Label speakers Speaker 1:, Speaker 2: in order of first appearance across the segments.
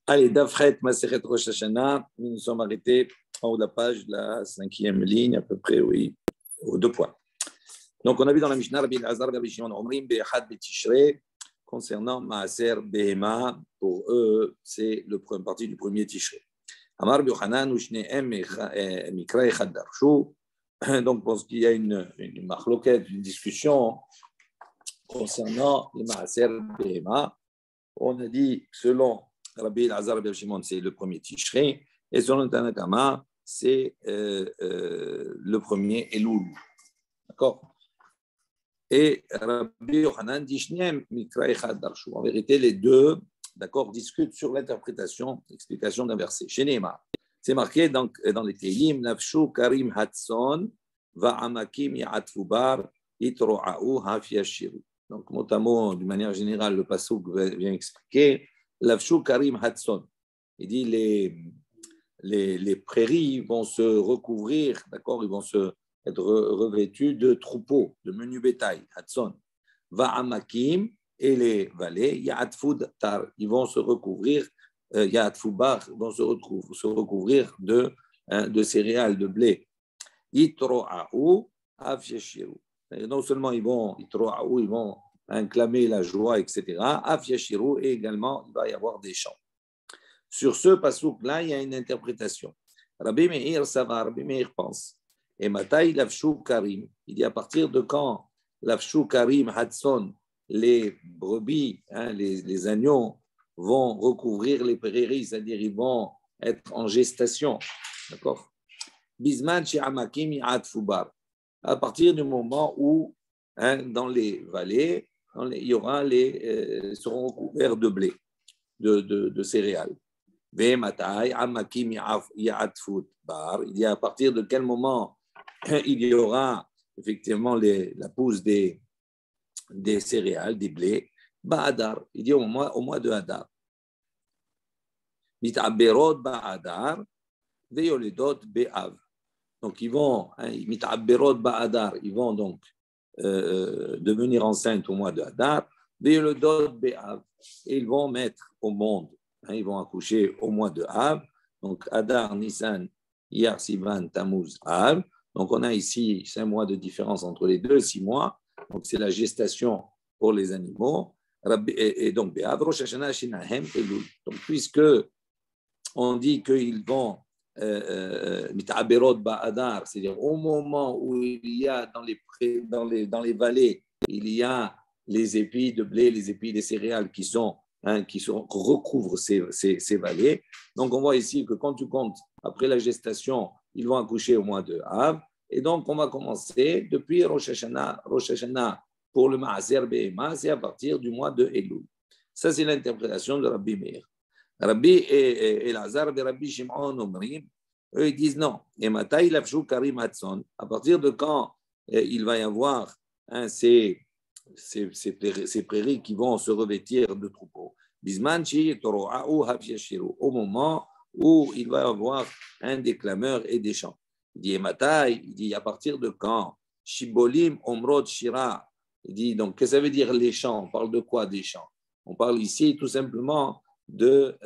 Speaker 1: Allez, Dafret, Maseret Rosh Hashanah. Nous nous sommes arrêtés en haut de la page, la 5e ligne, à peu près, oui, aux 2 points. Donc, on a vu dans la Mishnah, Rabbi Elazar, Rabbi Shimon Omrim, Be'echad Be'tishrei, concernant Maaser Behema, pour eux, c'est le partie du premier Tishrei. Amar B'yochanan, Ushne'em, Mikra Echad Darshu. Donc, parce qu'il y a une marloquette, une discussion concernant les Maaser Behema. On a dit, selon Rabbi Elazar, Rabbi Shimon, c'est le premier Tishrei, et selon Tanna Kama, c'est le premier Elul. D'accord? Et Rabbi Yochanan dit Shneem Mikra Echad Darshu. En vérité, les deux, d'accord, discutent sur l'interprétation, l'explication d'un verset. Chez Neymar, c'est marqué dans les Tehillim, Nafshu Karim Hatson, Va'amakim Ya'atfu Bar, Itro'a'u Hafyashiru. Donc, mot à mot, d'une manière générale, le passouk vient expliquer Nafshu Karim Hatson. Il dit les prairies vont se recouvrir, d'accord, ils vont être revêtus de troupeaux, de menus bétail, Hatson. Va'amakim, et les vallées, Ya'atfu Tar, ils vont se recouvrir, Ya'atfu Bar, vont se recouvrir de céréales, de blé. Yitro'a'u Afyashiru. Non seulement ils vont inclamer la joie, etc. Afyashiru, et également il va y avoir des chants. Sur ce passouk-là, il y a une interprétation. Rabbi Meir Savar, Rabbi Meir pense. Et Mataï Lavshu Karim, il dit à partir de quand Lavshu Karim Hatson, les brebis, les agneaux, vont recouvrir les prairies, c'est-à-dire ils vont être en gestation. D'accord? Bisman She'amakim Ya'atfu Bar. À partir du moment où, dans les vallées, il y aura seront recouverts de blé, de céréales. Ve'matai Amakim Ya'atfu Bar. Il dit à partir de quel moment il y aura effectivement la pousse des céréales, des blés. Ba'adar, il dit au mois de Hadar. Mit'aberot Ba'adar, ve'yoledot Be'av. Donc ils vont, Mit'aberot Ba'adar, ils vont donc devenir enceintes au mois de Hadar, ve'yoledot Be'av, et ils vont mettre au monde, ils vont accoucher au mois de Av. Donc Hadar, Nissan, Iyar, Sivan, Tammuz, Av. Donc, on a ici 5 mois de différence entre les deux, 6 mois. Donc, c'est la gestation pour les animaux. Et donc, Rosh Hashanah, Shinahem, Elul. Donc, puisque on dit qu'ils vont Mit'aberot Ba'adar, c'est-à-dire au moment où il y a dans les vallées, il y a les épis de blé, les épis des céréales qui recouvrent ces vallées. Donc, on voit ici que quand tu comptes après la gestation, ils vont accoucher au mois de Av. Et donc, on va commencer depuis Rosh Hashanah pour le Maaser Behema, c'est à partir du mois de Elul. Ça, c'est l'interprétation de Rabbi Meir. Rabbi Elazar et Rabbi Shimon Omrim, eux, ils disent non. Et Mataï Lavshu Karim Hatson, à partir de quand il va y avoir ces prairies qui vont se revêtir de troupeaux. Bismanchi Toro'a'u Hafyashiru, au moment où il va y avoir des clameurs et des chants. Il dit Matai, il dit à partir de quand Shibolim Omrod Shira. Il dit donc, qu'est-ce que ça veut dire les chants? On parle de quoi des chants? On parle ici tout simplement de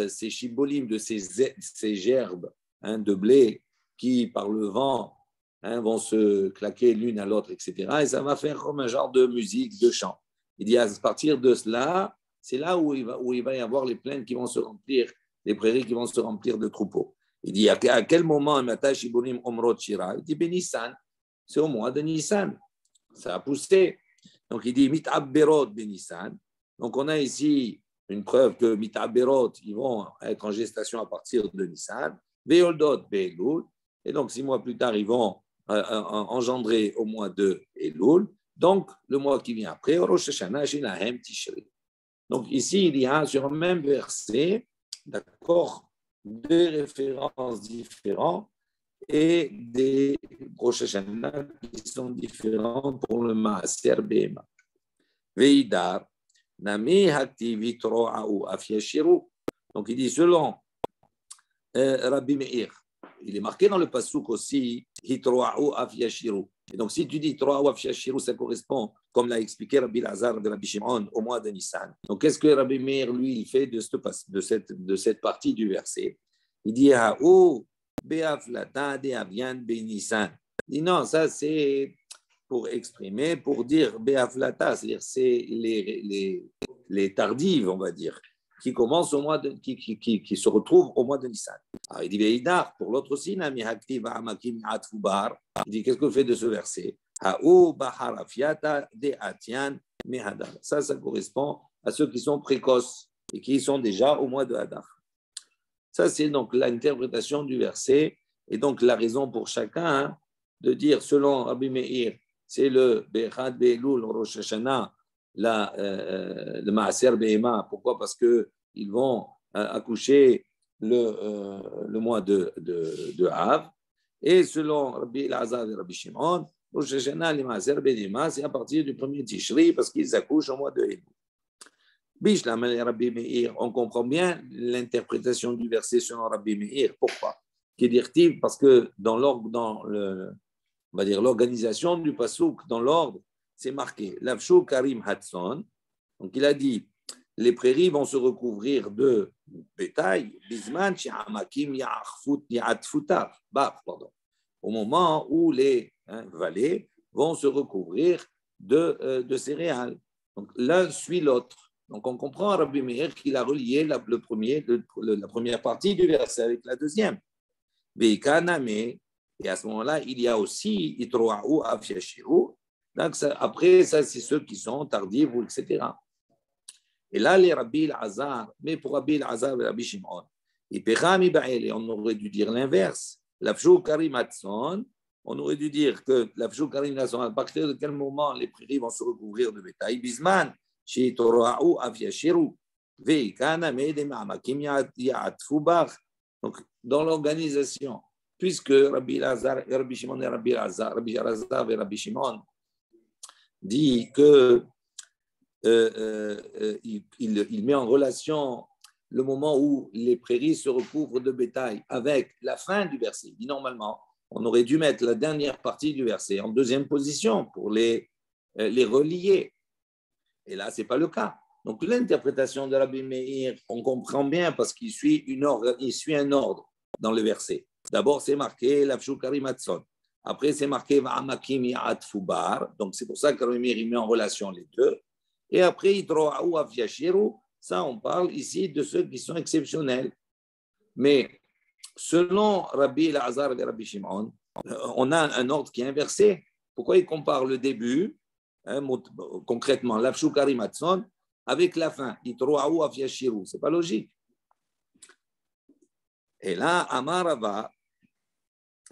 Speaker 1: ces shibolim, de ces gerbes de blé qui, par le vent, vont se claquer l'une à l'autre, etc. Et ça va faire comme un genre de musique, de chant. Il dit à partir de cela, c'est là où il va y avoir les plaines qui vont se remplir, les prairies qui vont se remplir de troupeaux. Il dit à quel moment il dit Nissan, c'est au mois de Nissan, ça a poussé. Donc il dit Mit'aberot Nissan. Donc on a ici une preuve que Mit'aberot, ils vont être en gestation à partir de Nissan. Ve'yoldot Be'elul, et donc 6 mois plus tard ils vont engendrer au mois de Elul. Donc le mois qui vient après, Rosh Hashanah Shinahem Tishrei. Donc ici il y a sur le même verset, d'accord, 2 références différentes et des Rosh Hashanah qui sont différents pour le Maaser Behema. Veidar, Nami Haktivit Ro'a'u Afyashiru. Donc il dit selon Rabbi Meir, il est marqué dans le passouk aussi Hitroa'u Afyashiru. Et donc, si tu dis Torah ou Afshashiru, ça correspond, comme l'a expliqué Rabbi Lazar de Rabbi Shimon, au mois de Nissan. Donc, qu'est-ce que Rabbi Meir, lui, il fait de cette partie du verset? Il dit Ha'ou be'aflata de avian be'Nissan. Il dit non, ça c'est pour exprimer, pour dire be'aflata, c'est-à-dire c'est les tardives, on va dire, qui commencent au mois de, qui se retrouvent au mois de Nissan. Alors, il dit Veidar, pour l'autre aussi, il dit qu'est-ce que fait de ce verset? Ça correspond à ceux qui sont précoces et qui sont déjà au mois de Hadar. Ça, c'est donc l'interprétation du verset et donc la raison pour chacun de dire, selon Rabbi Meir, c'est le Bechad Be'elul Rosh Hashanah, le Maaser Behema. Pourquoi? Parce qu'ils vont accoucher le mois de Av. Et selon Rabbi Lazar et Rabbi Shimon, Rosh Hashanah, le Maaser Behema, c'est à partir du premier Tishri parce qu'ils accouchent au mois de Elul. Bishlam et Rabbi Meir, on comprend bien l'interprétation du verset selon Rabbi Meir. Pourquoi? Qui dit parce que dans on va dire l'organisation du pasouk, dans l'ordre, c'est marqué Lavshu Karim Hatson. Donc il a dit les prairies vont se recouvrir de bétail. Bisman Shamakim Ya'atfutar. Pardon. Au moment où les vallées vont se recouvrir de céréales. Donc l'un suit l'autre. Donc, on comprend Rabbi Meir qu'il a relié la première partie du verset avec la deuxième. Et à ce moment-là, il y a aussi Itroa'u Afyashiru. Donc, après, ça, c'est ceux qui sont tardifs, etc. Et là, les Rabbi al-Azhar, mais pour Rabbi al-Azhar et Rabbi Shimon, on aurait dû dire l'inverse. L'Afshou Karim Hatson, on aurait dû dire que l'Afshou Karim Hatson, à partir de quel moment les prairies vont se recouvrir de bétail? Bisman. Donc, dans l'organisation, puisque Rabbi Shimon et Rabbi Lazar et Rabbi Shimon dit que il met en relation le moment où les prairies se recouvrent de bétail avec la fin du verset. Il dit normalement, on aurait dû mettre la dernière partie du verset en deuxième position pour les relier. Et là, ce n'est pas le cas. Donc, l'interprétation de Rabbi Meir, on comprend bien parce qu'il suit un ordre dans le verset. D'abord, c'est marqué Lavshu Karim Hatson. Après, c'est marqué Va'amakim Ya'at Fubar. Donc, c'est pour ça que Rabbi Meir met en relation les deux. Et après, Itroa'u Afyashiru. Ça, on parle ici de ceux qui sont exceptionnels. Mais selon Rabbi Lazar et Rabbi Shimon, on a un ordre qui est inversé. Pourquoi il compare le début, concrètement, l'Afshu Karim Hatson, avec la fin, Itroa'u Afyashiru? Ce n'est pas logique. Et là, Amar Rava,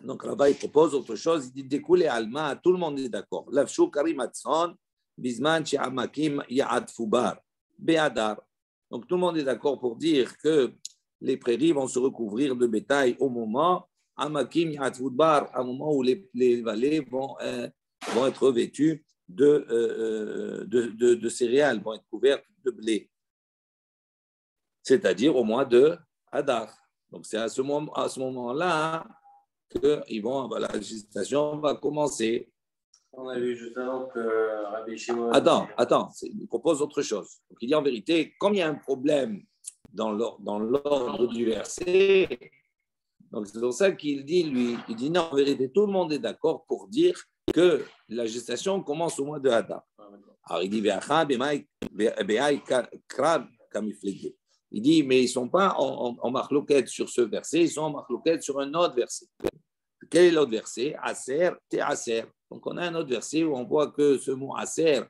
Speaker 1: donc Rava, il propose autre chose, il dit découlé Alma, tout le monde est d'accord. L'Afshu Karim Hatson, Bisman She'amakim Ya'at Fubar, Be'adar. Donc tout le monde est d'accord pour dire que les prairies vont se recouvrir de bétail au moment, Amakim Ya'at Fubar, à un moment où les vallées vont être vêtues de céréales, vont être couvertes de blé. C'est-à-dire au mois de Hadar. Donc c'est à ce moment-là que la législation va commencer.
Speaker 2: On a vu juste avant que Rabbi Shimon...
Speaker 1: Attends, il propose autre chose. Donc il dit en vérité, comme il y a un problème dans l'ordre du verset, donc c'est pour ça qu'il dit, lui, il dit non, en vérité, tout le monde est d'accord pour dire que la gestation commence au mois de Hadar. Alors il dit, il dit, mais ils ne sont pas en marloquette sur ce verset, ils sont en marloquette sur un autre verset. Quel est l'autre verset? Aser, te aser. Donc on a un autre verset où on voit que ce mot aser,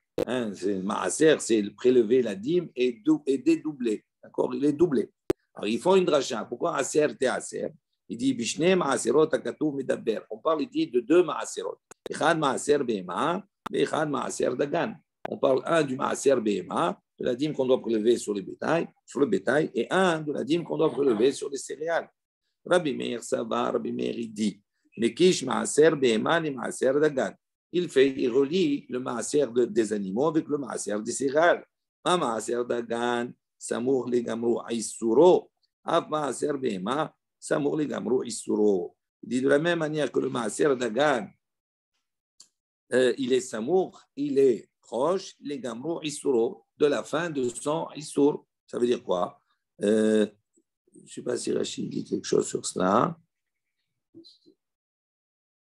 Speaker 1: maaser, c'est prélever la dîme et dédoubler. D'accord? Il est doublé. Alors ils font une dracha. Pourquoi aser, te aser? Il dit, bishne maaserot akatou medaber. On parle ici de deux maaserot. Echad maaser behema, echad maaser dagan. On parle un du maaser behema, de la dîme qu'on doit prélever sur le bétail, et un de la dîme qu'on doit prélever sur les céréales. Rabbi Meir Sava, Rabbi Meir dit, Mekish maaser behema ni maaser dagan. Il relie le maaser des animaux avec le maaser des céréales. Ma maaser dagan, samour le gamru aissuro, av maaser behema, samour le gamru aissuro. Il dit de la même manière que le maaser dagan, il est Samour, il est proche, les Gamro Isuro, de la fin de son Isur. Ça veut dire quoi? Je ne sais pas si Rachid dit quelque chose sur cela.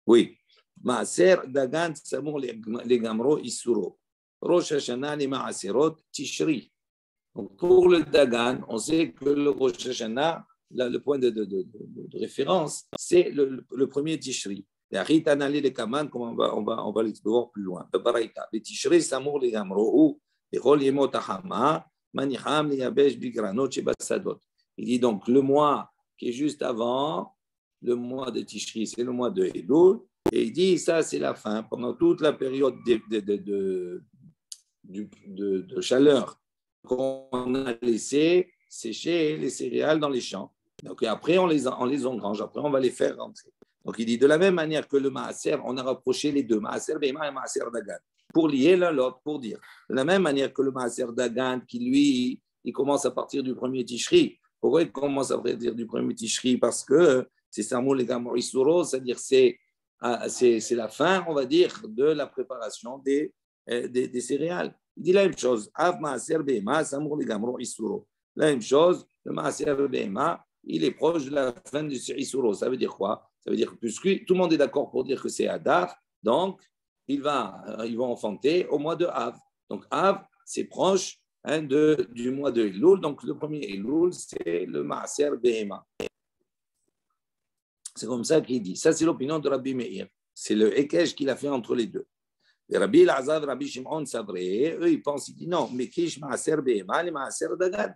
Speaker 1: Oui. Maaser Dagan Samour les Gamro Isuro. Rosh Hashanah les Maaserot Tishri. Donc pour le Dagan, on sait que le Rosh Hashanah, le point de référence, c'est le premier Tishri. Les Aritanali les Kaman, comme on va les voir plus loin. Les Tishri Samour les Gamro, les Rol Yemot Ahama, Maniham les Yabesh Bigranot Shebasadot. Il dit donc le mois qui est juste avant, le mois de Tishri, c'est le mois de Elul. Et il dit, ça, c'est la fin. Pendant toute la période de chaleur qu'on a laissé sécher les céréales dans les champs. Donc, après, on les engrange. Après, on va les faire rentrer. Donc, il dit, de la même manière que le Maaser, on a rapproché les deux, Maaser Bema et Maaser Dagan, pour lier l'un l'autre, pour dire. De la même manière que le Maaser Dagan, qui lui, il commence à partir du premier Tishri. Pourquoi il commence à partir du premier Tishri? Parce que c'est Samour les Gamorisuro, c'est-à-dire c'est la fin, on va dire, de la préparation des céréales. Il dit la même chose. Av Maaser Bema, Samour les Gamorisuro. La même chose, le Maaser Bema, il est proche de la fin du Isuro. Ça veut dire quoi? Ça veut dire que puisque tout le monde est d'accord pour dire que c'est Adar, donc ils vont enfanter au mois de Av. Donc Av, c'est proche du mois de Elul. Donc le premier Elul, c'est le Maaser Behema. C'est comme ça qu'il dit. Ça, c'est l'opinion de Rabbi Meir. C'est le Ekej qu'il a fait entre les deux. Et Rabbi Elazar, Rabbi Shimon, c'est vrai. Eux, ils pensent, ils disent non, mais Kish Maaser Behema, les Maaser Dagan.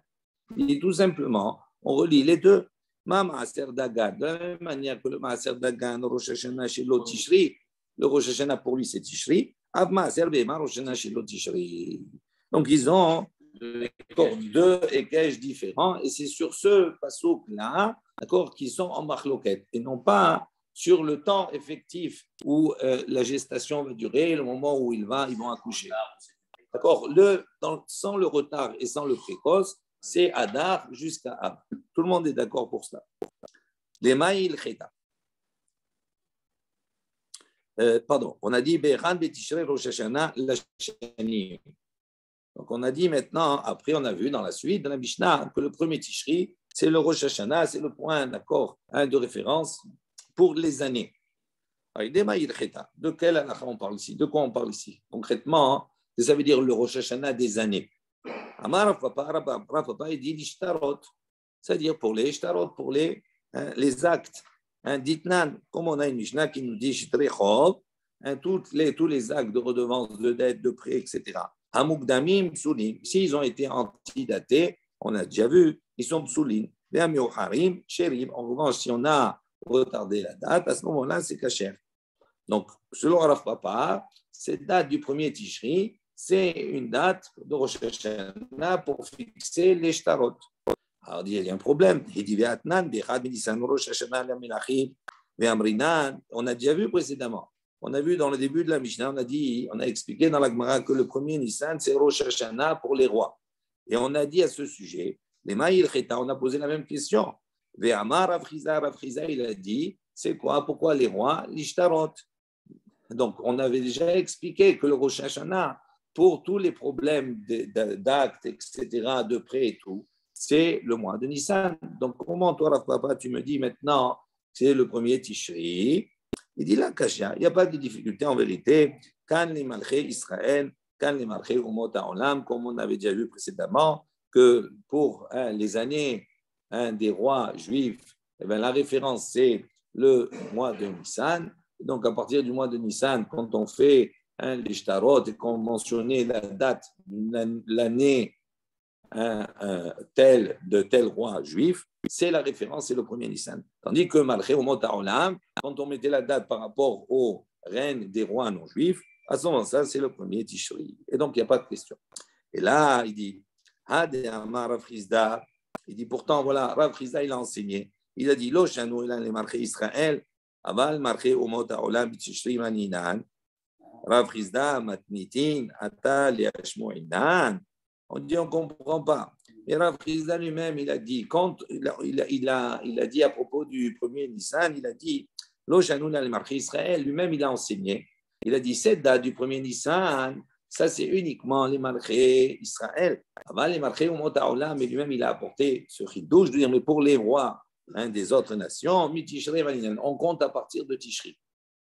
Speaker 1: Il dit tout simplement, on relie les deux. Ma Maaser Dagan, de la même manière que le Maaser Dagan, Rosh Hashanah Shelo Tishri, le Rosh Hashanah pour lui c'est Tishri, Av Maaser Behema, Rosh Hashanah Shelo Tishri. Donc ils ont deux écages différents et c'est sur ce passouk-là, d'accord, qui sont en marloquette et non pas sur le temps effectif où la gestation va durer, le moment où ils vont accoucher. D'accord, sans le retard et sans le précoce, c'est Adar jusqu'à Ab. Tout le monde est d'accord pour cela. Les Maïl Cheta. Pardon, on a dit Be'eran Be'tishrei Rosh Hashanah Lashani. Donc on a dit maintenant, après on a vu dans la suite de la Mishnah que le premier Tishri, c'est le Rosh Hashanah, c'est le point d'accord de référence pour les années. De quel halakha on parle ici? De quoi on parle ici? Concrètement, ça veut dire le Rosh Hashanah des années. Amar Papa, il dit l'ishtarot, c'est-à-dire pour les ishtarot, pour les actes. Ditnan, comme on a une Mishnah qui nous dit Shitrechov, tous les actes de redevance, de dette, de prêt, etc. Hamukdamim, psulim, s'ils ont été antidatés, on a déjà vu, ils sont psulim. Ve'amioharim, sherim, en revanche, si on a retardé la date, à ce moment-là, c'est kasher. Donc, selon Rav Papa, cette date du premier Tishri, c'est une date de Rosh Hashanah pour fixer les shtarot. Alors, il y a un problème. Il dit, on a déjà vu précédemment. On a vu dans le début de la Mishnah, on a expliqué dans la Gemara que le premier Nissan, c'est Rosh Hashanah pour les rois. Et on a dit à ce sujet, les Maïl Cheta, on a posé la même question. Ve'amar Rav Chiza, il a dit, c'est quoi? Pourquoi les rois? L'ishtarot. Donc, on avait déjà expliqué que le Rosh Hashanah, pour tous les problèmes d'actes, etc., de prêt et tout, c'est le mois de Nissan. Donc, comment toi, Rav Papa, tu me dis maintenant, c'est le premier Tishri? Il dit là, Kashia, il n'y a pas de difficulté en vérité. Kan les malchés Israël, kan les malchés Umot Ha'olam, comme on avait déjà vu précédemment, que pour les années des rois juifs, eh bien, la référence, c'est le mois de Nissan. Donc, à partir du mois de Nissan, quand on fait les shtarot et qu'on mentionnait la date, l'année de tel roi juif, c'est la référence, c'est le premier Nissan. Tandis que Malché Umot Ha'olam, quand on mettait la date par rapport aux reines des rois non juifs, à ce moment-là, c'est le premier Tishri. Et donc, il n'y a pas de question. Et là, il dit, il dit pourtant, voilà, Rav Chizda, il a enseigné. Il a dit, Lo shanu ilan le Malché Israël, aval Malché Umot Ha'olam b'tishri maninan, Rav Chizda matnitin, ata liashmo'inan. On dit, on ne comprend pas. Et Rav Chizda lui-même, il a dit, quand il a dit à propos du premier Nissan, il a dit, Lo shanu ilan le Malché Israël, lui-même, il a enseigné Il a dit cette date du premier Nissan, ça c'est uniquement les malchés Israël. Avant les malchés Umot Haolam, mais lui-même il a apporté ce chidouche de dire mais pour les rois des autres nations, on compte à partir de Tishri.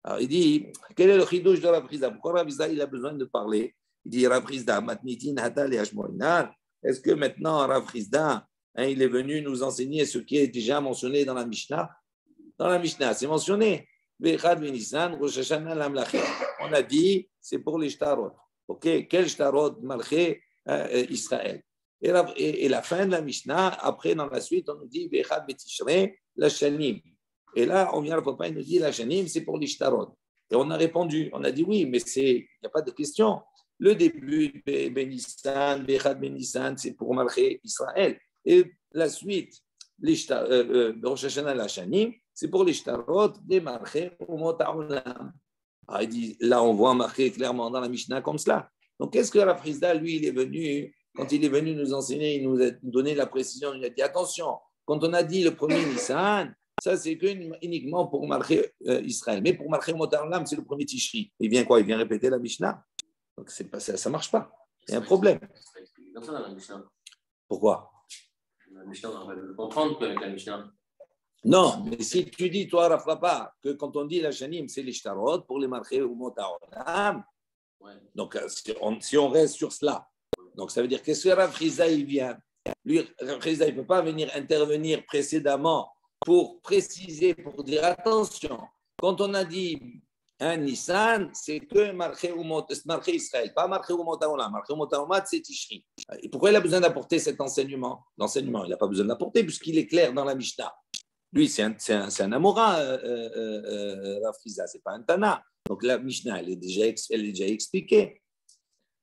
Speaker 1: Alors il dit quel est le chidouche de Rav Chizda? Pourquoi Rav Chizda il a besoin de parler? Il dit Rav Chizda matnitin hatal et hashmoinan. Est-ce que maintenant Rav Chizda il est venu nous enseigner ce qui est déjà mentionné dans la Mishnah? Dans la Mishnah, c'est mentionné. On a dit, c'est pour les shtarot. Ok, quel shtarot malché Israël? Et la fin de la Mishnah, après, dans la suite, on nous dit, la shanim. Et là, on vient, le papa, il nous dit, la shanim, c'est pour les shtarot. Et on a répondu, on a dit oui, mais il n'y a pas de question. Le début, Benissan, Bechad Benissan, c'est pour malché Israël. Et la suite, Rosh Hashanah, la shanim, c'est pour les shtarot des marchés Umot Haolam. Il dit, là, on voit marqué clairement dans la Mishnah comme cela. Donc, qu'est-ce que Rav Chizda, lui, il est venu, quand il est venu nous enseigner, il nous a donné la précision, il a dit, attention, quand on a dit le premier Nissan, ça, c'est uniquement pour marquer Israël. Mais pour marquer Umot Haolam, c'est le premier Tishri. Il vient quoi? Il vient répéter la Mishnah. Donc, ça ne marche pas. Il y a un problème.
Speaker 2: Comme ça dans la Mishnah.
Speaker 1: Pourquoi?
Speaker 2: La Mishnah, on va le comprendre qu'avec la Mishnah.
Speaker 1: Non, mais si tu dis, toi, Rav Papa, que quand on dit la shanim, c'est les shtarot pour les marchés ou motaolam, donc si on reste sur cela, donc ça veut dire qu'est-ce que Rav Chizda il vient? Lui, Rav Chizda, il ne peut pas venir intervenir précédemment pour préciser, pour dire attention, quand on a dit un Nissan, c'est que marché Israël, pas marché ou motaolam. Marché ou motaolam, c'est Tishri. Et pourquoi il a besoin d'apporter cet enseignement? L'enseignement, il n'a pas besoin d'apporter puisqu'il est clair dans la Mishnah. Lui, c'est un Amora, Rav Chizda, ce n'est pas un Tana. Donc la Mishnah, elle est déjà expliquée.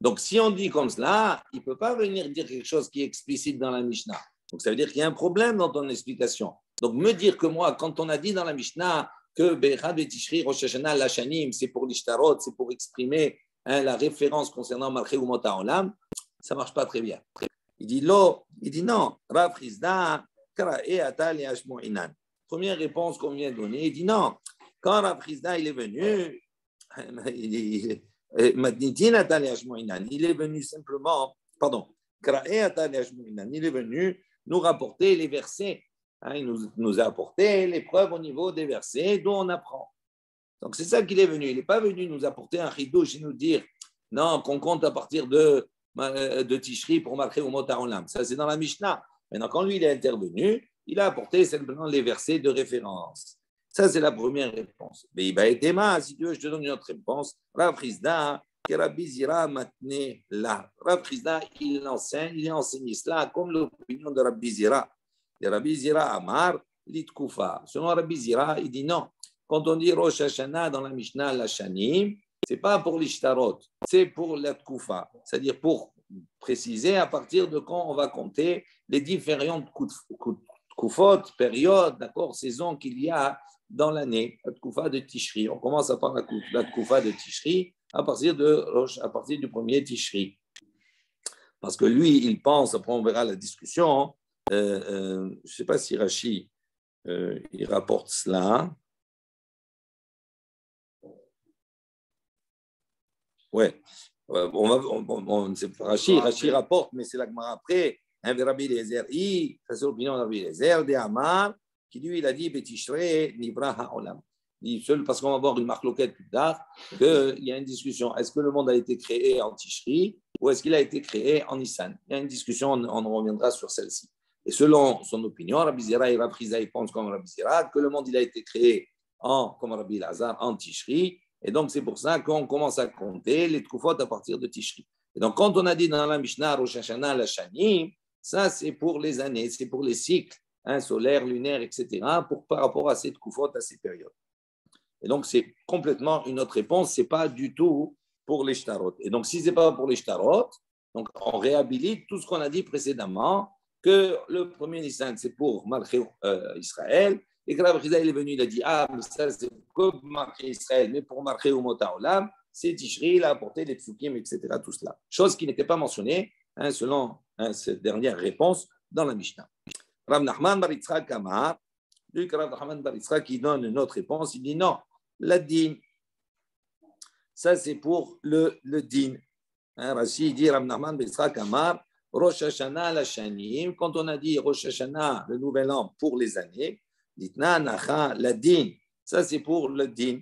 Speaker 1: Donc si on dit comme cela, il ne peut pas venir dire quelque chose qui est explicite dans la Mishnah. Donc ça veut dire qu'il y a un problème dans ton explication. Donc me dire que moi, quand on a dit dans la Mishnah que Bechad et Tishri, Rosh Hashanah, la Shanim, c'est pour l'Ishtarot, c'est pour exprimer la référence concernant Malché ou Mota Olam, ça ne marche pas très bien. Il dit non, Rav Chizda, première réponse qu'on vient de donner, il dit non. Quand Rav Chizda il est venu, il est venu simplement, il est venu nous rapporter les versets. Il nous a apporté les preuves au niveau des versets d'où on apprend. Donc c'est ça qu'il est venu. Il n'est pas venu nous apporter un chidouche et nous dire non, qu'on compte à partir de Tishri pour marquer au mot Haolam. Ça c'est dans la Mishnah. Maintenant, quand lui, il est intervenu, il a apporté simplement les versets de référence. Ça, c'est la première réponse. Mais il va être aimé, si tu veux, je te donne une autre réponse. Rav Chizda, que Rabbi Zira maintenait là. Rav Chizda, il enseigne cela comme l'opinion de Rabbi Zira. Et Rabbi Zira Amar, l'Itkoufa. Selon Rabbi Zira, il dit non. Quand on dit Rosh Hashanah dans la Mishnah, la Shanim, ce n'est pas pour l'Ishtarot, c'est pour l'Itkoufa. C'est-à-dire pour préciser à partir de quand on va compter les différentes koufot, périodes, d'accord, saisons qu'il y a dans l'année, la koufa de Tishri. On commence à parler de la koufa de Tishri à partir du premier Tishri. Parce que lui, il pense, après on verra la discussion, je ne sais pas si Rashi il rapporte cela. Ouais. Rashi rapporte, mais c'est la Gemara après. Rabbi Eliezer, ça c'est l'opinion de Rabbi Eliezer, de Amar, qui lui, il a dit Betishre Nivra Ha'olam. Parce qu'on va voir une marloquette plus tard, qu'il y a une discussion. Est-ce que le monde a été créé en Tishri ou est-ce qu'il a été créé en Nissan? Il y a une discussion, on reviendra sur celle-ci. Et selon son opinion, Rabbi Zira et Rav Chizda, ils pensent comme Rabbi Zira que le monde il a été créé comme Rabbi Elazar en Tishri. Et donc, c'est pour ça qu'on commence à compter les Tkufot à partir de Tishri. Et donc, quand on a dit dans la Mishnah, Rosh Hashanah, la Shanim, ça, c'est pour les années, c'est pour les cycles solaires, lunaires, etc., par rapport à ces Tkufot, à ces périodes. Et donc, c'est complètement une autre réponse. Ce n'est pas du tout pour les shtarot. Et donc, si ce n'est pas pour les shtarot, donc on réhabilite tout ce qu'on a dit précédemment, que le premier Nissan, c'est pour Malché Israël, et que Rav Chizda, il est venu, il a dit, mais ça, c'est pour Malché Israël, mais pour Malché Umota Olam, c'est Tishri, il a apporté les psukim, etc., tout cela. Chose qui n'était pas mentionnée, selon cette dernière réponse, dans la Mishnah. Rav Nachman bar Yitzchak Amar, lui, Rav Nachman bar Yitzchak, qui donne une autre réponse, il dit non. L'adin, Ça, c'est pour le din. Rashi dit, Rav Nachman ben Yitzhak Amar, Rosh Hashanah la Shanim. Quand on a dit Rosh Hashanah, le nouvel an pour les années, Ditna Nacha la din. Ça, c'est pour le din.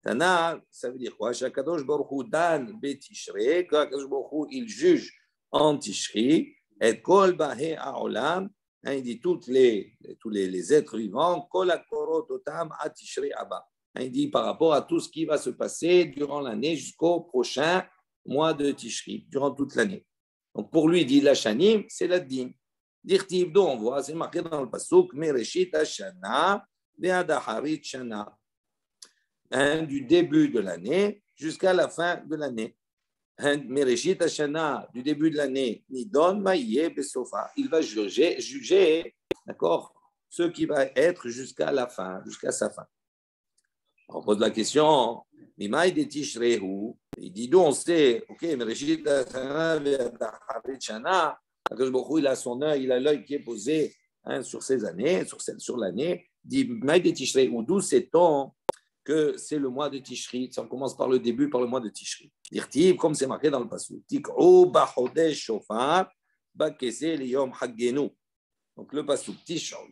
Speaker 1: Tana, ça veut dire quoi? Shakadosh Baruch Hu dan betishrei, Kadosh Baruch Hu, il juge en Tishri, et kol bahe ha'olam, il dit tous les êtres vivants, kol hakorot otam a Tishri abba. Il dit par rapport à tout ce qui va se passer durant l'année jusqu'au prochain mois de Tishri, durant toute l'année. Donc pour lui, il dit la Shanim, c'est la din. Dirtiv, d'où on voit, c'est marqué dans le pasuk, Mereshit Hashana, Ve'adaharit Shana. Du début de l'année jusqu'à la fin de l'année. Mereshit Hashana, du début de l'année, Nidon Maïe Besofa. Il va juger, d'accord, ce qui va être jusqu'à la fin, jusqu'à sa fin. On pose la question, Mimaï de Tishrehu, il dit d'où on sait, ok, Mereshit Hashana Ve'adaharit Shana, il a son œil, il a l'œil qui est posé sur ces années, sur l'année, dit Mimaï de Tishrehu, d'où sait-on que c'est le mois de Tishri. On commence par le début, par le mois de Tishri. Dirtiv, comme c'est marqué dans le passage. Tik'u ba'chodesh shofar, ba'kese liyom haggenu. Donc le passage.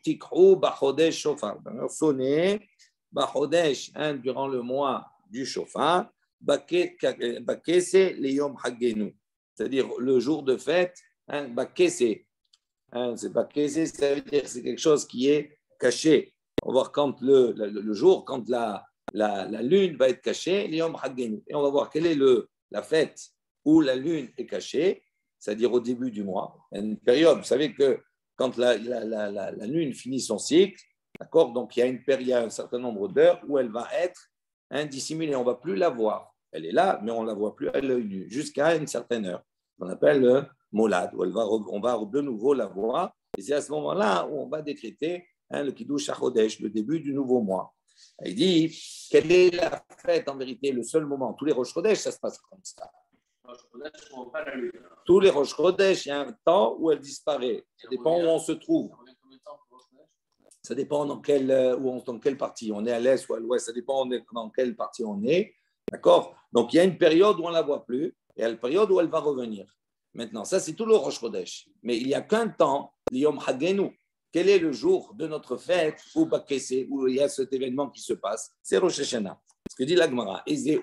Speaker 1: Tik'u ba'chodesh shofar. Sonnez ba'chodesh, durant le mois du shofar, ba'kese liyom haggenu. C'est-à-dire le jour de fête, ba'kese. C'est ba'kese, ça veut dire que c'est quelque chose qui est caché. On va voir quand le jour, quand la lune va être cachée, et on va voir quelle est la fête où la lune est cachée, c'est-à-dire au début du mois. Il y a une période, vous savez que quand la lune finit son cycle, d'accord, donc il y a un certain nombre d'heures où elle va être dissimulée, on ne va plus la voir. Elle est là, mais on ne la voit plus à l'œil nu, jusqu'à une certaine heure, qu'on appelle le molad, où on va de nouveau la voir, et c'est à ce moment-là où on va décréter le Kiddush HaChodesh, le début du nouveau mois. Il dit, quelle est la fête en vérité, le seul moment? Tous les Rosh Chodesh, ça se passe comme ça. Tous les Rosh Chodesh, il y a un temps où elle disparaît. Ça dépend où on se trouve. Ça dépend dans quelle partie. On est à l'est ou à l'ouest, ça dépend dans quelle partie on est. D'accord? Donc il y a une période où on ne la voit plus et il y a une période où elle va revenir. Maintenant, ça c'est tout le Rosh Chodesh. Mais il n'y a qu'un temps, l'Yom Haggenu. Quel est le jour de notre fête où il y a cet événement qui se passe? C'est Rosh Hashanah. Ce que dit la Gemara. Il dit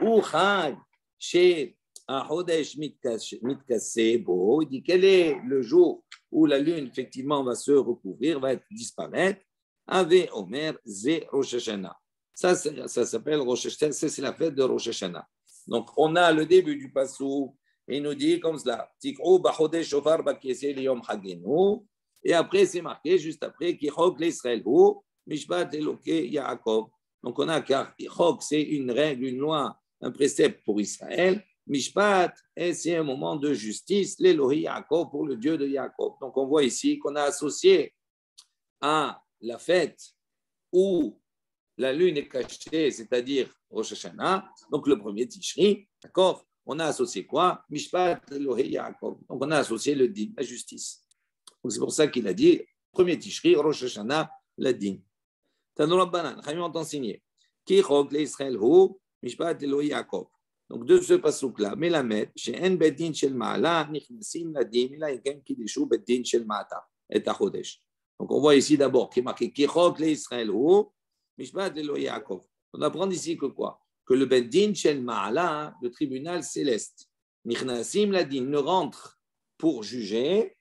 Speaker 1: quel est le jour où la lune effectivement va se recouvrir, va disparaître? Ave Omer Ze Rosh Hashanah. Ça s'appelle Rosh Hashanah. C'est la fête de Rosh Hashanah. Donc on a le début du passou et il nous dit comme cela. Tik'u b'chodesh shofar b'kese liyom hagenu. Et après, c'est marqué juste après, Kichok l'Israël hu, Mishpat Eloké Yaakov. Donc, on a car Kichok, c'est une règle, une loi, un précepte pour Israël. Mishpat, et c'est un moment de justice, l'Elohi Yaakov, pour le Dieu de Yaakov. Donc, on voit ici qu'on a associé à la fête où la lune est cachée, c'est-à-dire Rosh Hashanah, donc le premier Tishri, d'accord? On a associé quoi? Mishpat Elohi Yaakov. Donc, on a associé le din, la justice. Donc c'est pour ça qu'il a dit, premier Tishri, Rosh Hashanah, la din. Tanoura Banan, Chaim ont enseigné. Ki chok l'Israël hu, mishpat Elohi Yaakov. Donc de ce passouk-là, Melamed, chez En Bedin Shel Ma'ala, Nichnasim la din, Mila Yekem Kidishu Bedin Shel Ma'ata, et Achodesh. Donc on voit ici d'abord qui est marqué Ki chok l'Israël hu, mishpat Elohi Yaakov. On apprend ici que quoi? Que le Bedin Shel Ma'ala, le tribunal céleste, Nichnasim la din, ne rentre pour juger,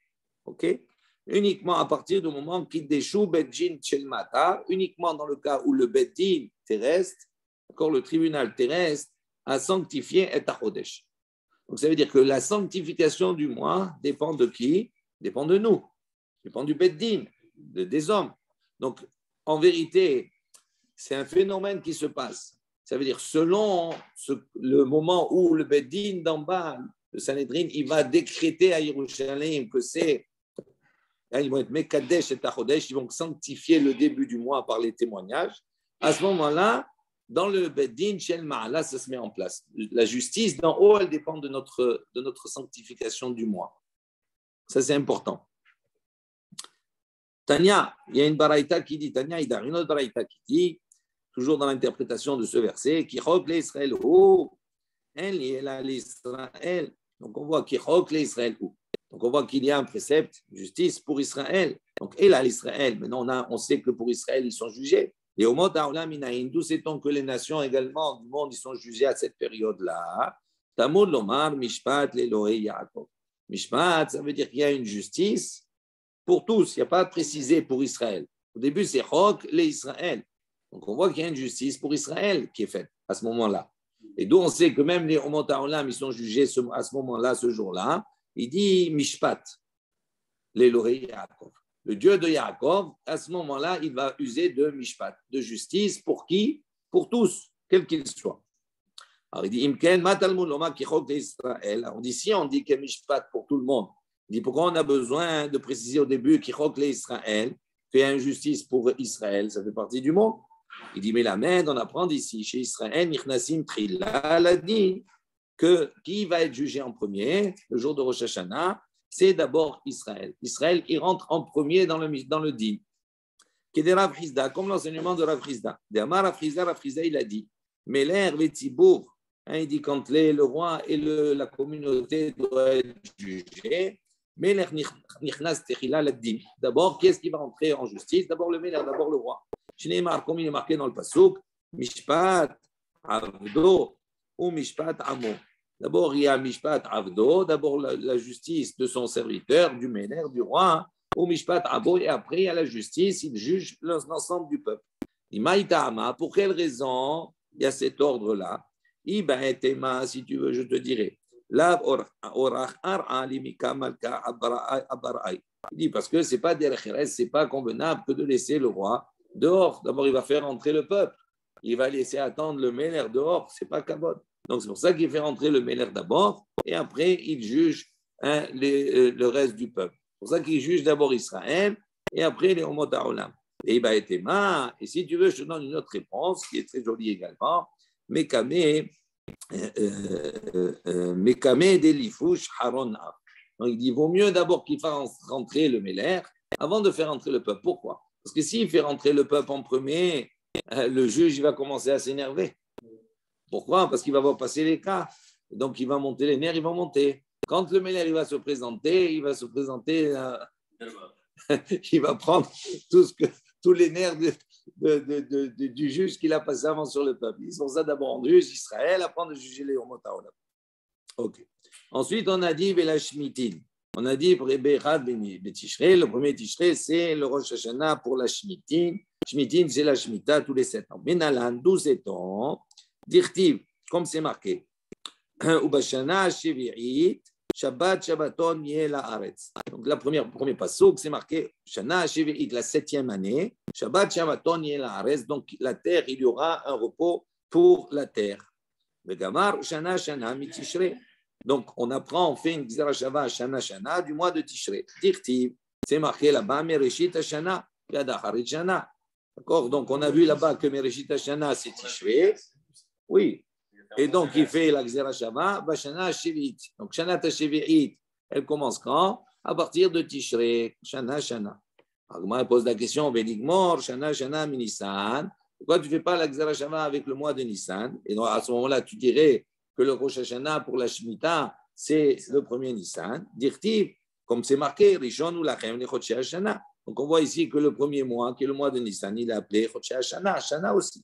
Speaker 1: ok? Uniquement à partir du moment qu'il déchoue Beddin Shel Mata, uniquement dans le cas où le Beddin terrestre, d'accord, le tribunal terrestre, a sanctifié et Achodesh. Donc ça veut dire que la sanctification du mois dépend de qui? Dépend de nous, dépend du Beddin, des hommes. Donc en vérité, c'est un phénomène qui se passe. Ça veut dire selon le moment où le Beddin d'en bas, le Sanhedrin, il va décréter à Yerushalayim que c'est. Ils vont être Mekadesh et Tachodesh, ils vont sanctifier le début du mois par les témoignages. À ce moment-là, dans le Beddin Shel Ma'ala, ça se met en place. La justice d'en haut, elle dépend de notre sanctification du mois. Ça, c'est important. Tania, il y a une baraïta qui dit, Tania, il y a une autre baraïta qui dit, toujours dans l'interprétation de ce verset, qui rogle Israël, El Yela l'Israël. Donc on voit Kichok l'Israël. Donc on voit qu'il y a un précepte, justice pour Israël. Donc Ela l'Israël. Maintenant on sait que pour Israël ils sont jugés. Et au mot Aolam Inaïn, d'où sait-on que les nations également du monde ils sont jugés à cette période-là? Tamud Lomar Mishpat l'Elohei Yaakov. Mishpat, ça veut dire qu'il y a une justice pour tous. Il n'y a pas à préciser pour Israël. Au début c'est Chok l'Israël. Donc on voit qu'il y a une justice pour Israël qui est faite à ce moment-là. Et d'où on sait que même les Omot Haolam, ils sont jugés à ce moment-là, ce jour-là. Il dit Mishpat, l'Elohei Yaakov. Le Dieu de Yaakov, à ce moment-là, il va user de Mishpat, de justice. Pour qui? Pour tous, quels qu'ils soient. Alors il dit Imken, Matalmud Loma Kichok d'Israël. On dit si on dit que Mishpat pour tout le monde. Il dit pourquoi on a besoin de préciser au début Kichok d'Israël, fait injustice pour Israël, ça fait partie du monde. Il dit, mais la main, on apprend d'ici, chez Israël, Nichnasim Trila l'a dit que qui va être jugé en premier, le jour de Rosh Hashanah, c'est d'abord Israël. Israël, il rentre en premier dans le din. Rav Hizda, comme l'enseignement de Rav Hizda. Rav Hizda, il a dit, mais l'air, les tibour, il dit quand le roi et la communauté doivent être jugés, mais l'air Nichnas Trila l'a dit. D'abord, qui est-ce qui va entrer en justice? D'abord le Mélère, d'abord le roi. Comme il est marqué dans le Passouk, Mishpat Avdo ou Mishpat Amo. D'abord, il y a Mishpat Avdo, d'abord la justice de son serviteur, du Ménère, du roi, ou Mishpat Abo, et après, il y a la justice, il juge l'ensemble du peuple. Imaïtama, pour quelle raison il y a cet ordre-là? Ibaetema, si tu veux, je te dirai. La orach ar'a limika malka abarai. Il dit parce que c'est pas derrière, c'est pas convenable que de laisser le roi dehors. D'abord, il va faire entrer le peuple. Il va laisser attendre le Méler dehors. C'est pas Kavod. Donc, c'est pour ça qu'il fait rentrer le Méler d'abord et après, il juge le reste du peuple. C'est pour ça qu'il juge d'abord Israël et après les Omot Haolam. Et il va être aimé. Et si tu veux, je te donne une autre réponse qui est très jolie également. Mekame Delifouch Harona. Donc, il dit vaut mieux d'abord qu'il fasse rentrer le Méler avant de faire rentrer le peuple. Pourquoi? Parce que s'il fait rentrer le peuple en premier, le juge il va commencer à s'énerver. Pourquoi? Parce qu'il va voir passer les cas. Donc, il va monter les nerfs, il va monter. Quand le Méler il va se présenter, il va prendre tous les nerfs du juge qu'il a passé avant sur le peuple. Ils sont ça d'abord en juge Israël, après de juger les Omot Haolam. Ok. Ensuite, on a dit Velashmitin. On a dit pour Berad Betishrei, le premier Tishrei, c'est le Rosh Hashanah pour la Shmitin. Shmitin, c'est la Shemitah tous les 7 ans. Benalan, 12 ans, Dirtiv, comme c'est marqué. Ubashana Shevi'it, Shabbat, Shabbaton, Yeh Haaretz. Donc, premier passouk, c'est marqué Shana Shevi'it, la 7e année. Shabbat, Shabbaton, Yeh Haaretz. Donc, la terre, il y aura un repos pour la terre. Vegamar, Shana, Shana, Mitishrei. Donc, on apprend, on fait une Gzera Shava Shana Shana du mois de Tishrei. Dirtiv, c'est marqué là-bas, Mereshit Shana, Yadaharit Shana. D'accord? Donc, on a vu là-bas que Mereshit Shana, c'est Tishrei. Oui. Et donc, il fait la Gzera Shava, Shana Shevit. Donc, Shana Tashevit, elle commence quand? À partir de Tishrei. Shana Shana. Agma pose la question, Benigmor, Shana Shana, Nissan. Pourquoi tu ne fais pas la Gzera Shava avec le mois de Nissan? Et donc, à ce moment-là, tu dirais que le Rosh Hashanah pour la Shemitah, c'est le premier Nissan. Dirtiv, comme c'est marqué, Rishon ou Lachem, les Chodshei Hashanah. Donc on voit ici que le premier mois, qui est le mois de Nissan, il est appelé Chodshei Hashanah, Hashanah aussi.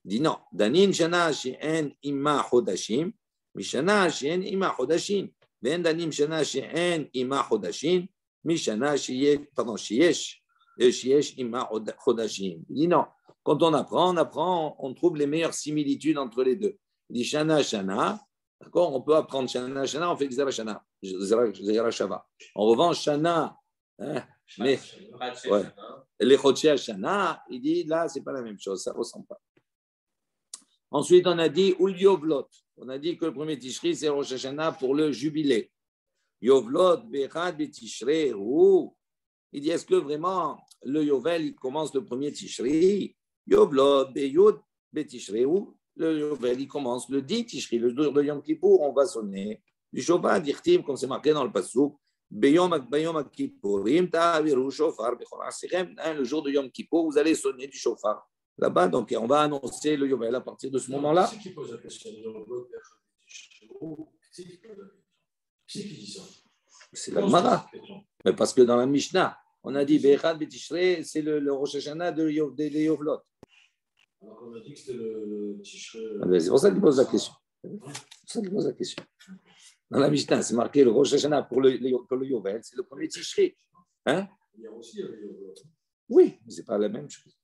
Speaker 1: Il dit non, Danin Shana she'en ima chodashim, Mishana she'en ima chodashim, Ben Danim Shana she'en ima chodashim, Mishana she'yesh ima chodashim. Il dit non, quand on apprend, on trouve les meilleures similitudes entre les deux. Il dit Shana, Shana. D'accord? On peut apprendre Shana, Shana, on fait Gzera Shana. Gzera Shava. En revanche, Shana, les Chodshei Shana, il dit là, c'est pas la même chose, ça ne ressemble pas. Ensuite, on a dit Ul Yovlot. On a dit que le premier Tishri, c'est Rosh Hashanah pour le jubilé. Yovlot, Bechad, Betishrei, ou. Il dit est-ce que vraiment le Yovel, il commence le premier Tishri? Yovlot, Beyud, Betishrei, ou. Le Yovel, il commence le 10 Tishri, le jour de Yom Kippour, on va sonner du shofar, dirtiv, comme c'est marqué dans le passouk, Beyom Kippurim, ta'aviru shofar, bechol asichem, le jour de Yom Kippour, vous allez sonner du shofar. Là-bas, donc on va annoncer le Yovel à partir de ce moment-là.
Speaker 3: C'est qui pose la question? Qui dit ça?
Speaker 1: C'est la Gemara. Mais parce que dans la Mishnah, on a dit Bechad Betishrei, c'est le Rosh Hashanah de Yovlot.
Speaker 3: Alors on a dit que c'était le Tishrei.
Speaker 1: C'est pour ça qu'il pose la question. C'est pour ça qu'il pose la question. Dans la Mishnah, c'est marqué le Rosh Hashanah pour le Yovel, c'est le premier Tishrei. Hein?
Speaker 3: Il y a aussi le Yovlot.
Speaker 1: Oui, mais ce n'est pas la même chose.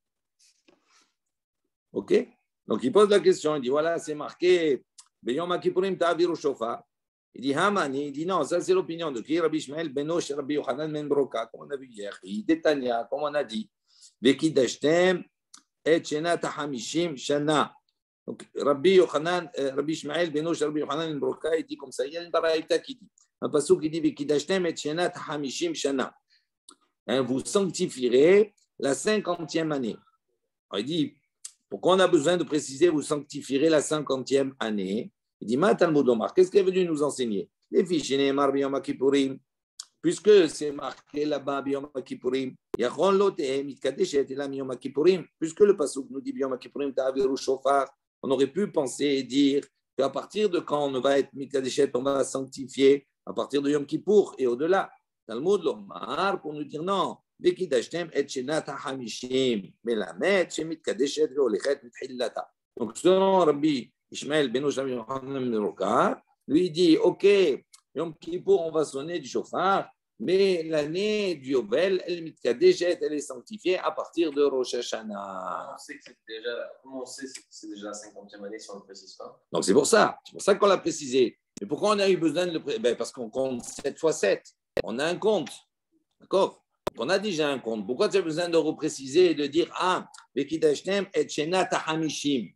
Speaker 1: OK? Donc il pose la question, il dit voilà, c'est marqué Beyom Kippourim Ta'avir Shofar. Il dit Hamani, il dit non, ça c'est l'opinion de qui Rabbi Ishmael Benosh Rabbi Yochanan Ben Broka, comme on a vu hier. Il dit Tanya, comme on a dit, Vekidashtem et Shena Tahamishim Shana. Donc Rabbi Yochanan, Rabbi Ishmael Benosh Rabbi Yochanan Ben Broka, il dit comme ça. Il y a une baraïta qui dit, un passage qui dit Vekidashtem et Shena Tahamishim Shana. Vous sanctifierez la 50e année. Alors, il dit, pourquoi on a besoin de préciser, vous sanctifierez la 50e année? Il dit, qu'est-ce qu'il est venu nous enseigner? Les fiches, puisque c'est marqué là-bas, puisque le pasuk nous dit, on aurait pu penser et dire qu'à partir de quand on va être Mikadeshet, on va sanctifier, à partir de Yom Kippour et au-delà. Talmud l'Omar pour nous dire non. Vekidashtem et Shenat HaMishim Melamed Shemitkadeshet Veolechet Mitchillata. Donc selon Rabbi Ishmael Benosh Rabbi Yochanan Ben Broka, lui dit ok, Yom Kippour on va sonner du chauffard, mais l'année du Yovel, elle Mitkadeshet, elle est sanctifiée à partir de Rosh Hashanah.
Speaker 2: On sait que c'est déjà, comment on sait que c'est déjà la 50e année si on ne le précise pas?
Speaker 1: Donc c'est pour ça qu'on l'a précisé. Mais pourquoi on a eu besoin de le préciser? Parce qu'on compte 7 fois 7. On a un compte. D'accord? On a déjà un compte. Pourquoi tu as besoin de repréciser et de dire ah, Vekidashtem et Shenat HaMishim?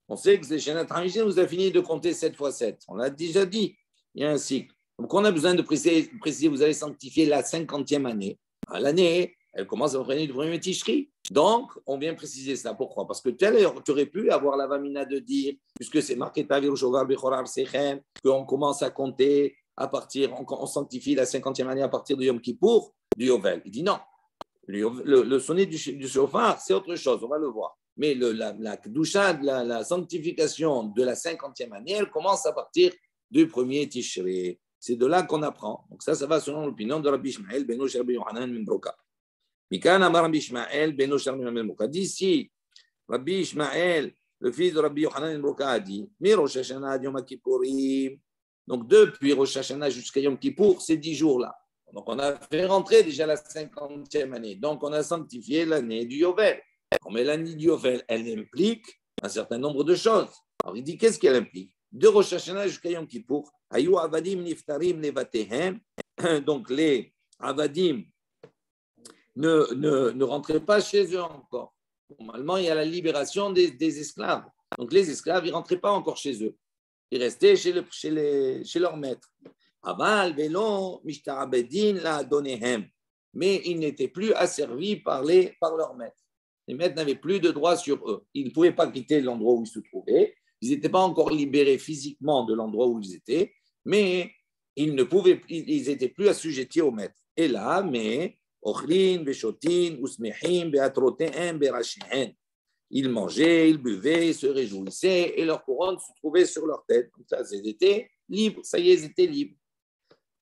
Speaker 1: On sait que c'est Shenat HaMishim, vous avez fini de compter 7 fois 7. On l'a déjà dit. Il y a un cycle. Donc on a besoin de préciser vous allez sanctifier la 50e année. L'année, elle commence à prendre du premier Tishri. Donc, on vient préciser ça. Pourquoi? Parce que tu aurais pu avoir la vamina de dire, puisque c'est marqué Tavir Shovar Bechorar Sechem, qu'on commence à compter à partir, on sanctifie la 50e année à partir de Yom Kippour, du Yovel. Il dit non. Le sonnet du shofar, c'est autre chose, on va le voir. Mais la kedusha, la sanctification de la 50e année, elle commence à partir du premier Tishri. C'est de là qu'on apprend. Donc ça va selon l'opinion de Rabbi Ishmael Benosh Rabbi Yochanan Ben Broka. Mikan Amar Rabbi Ishmael Benosh Rabbi Yochanan Ben Broka. D'ici, Rabbi Ishmael, le fils de Rabbi Yochanan Ben Broka, a dit Mi Rosh Hashanah ad Yom Kippourim. Donc depuis Rosh Hashanah jusqu'à Yom Kippour, ces 10 jours-là. Donc on a fait rentrer déjà la 50e année. Donc on a sanctifié l'année du Yovel. Mais l'année du Yovel, elle implique un certain nombre de choses. Alors il dit qu'est-ce qu'elle implique? De Rosh Hashanah jusqu'à Yom Kippour, Ayu Avadim Niftarim Levatehem. Donc les Avadim ne rentraient pas chez eux encore. Normalement, il y a la libération des esclaves. Donc les esclaves, ils ne rentraient pas encore chez eux. Ils restaient chez leur maître. Aval, Velon, Mishtarabedin, la Donehem. Mais ils n'étaient plus asservis par leur maître. Les maîtres n'avaient plus de droit sur eux. Ils ne pouvaient pas quitter l'endroit où ils se trouvaient. Ils n'étaient pas encore libérés physiquement de l'endroit où ils étaient, mais ils n'étaient plus assujettis au maître. Et là, mais Ochlin, Beshotin, Usmehim, Beatrotehem, Berashihen. Ils mangeaient, ils buvaient, ils se réjouissaient et leur couronne se trouvait sur leur tête. Donc ça, ils étaient libres. Ça y est, ils étaient libres.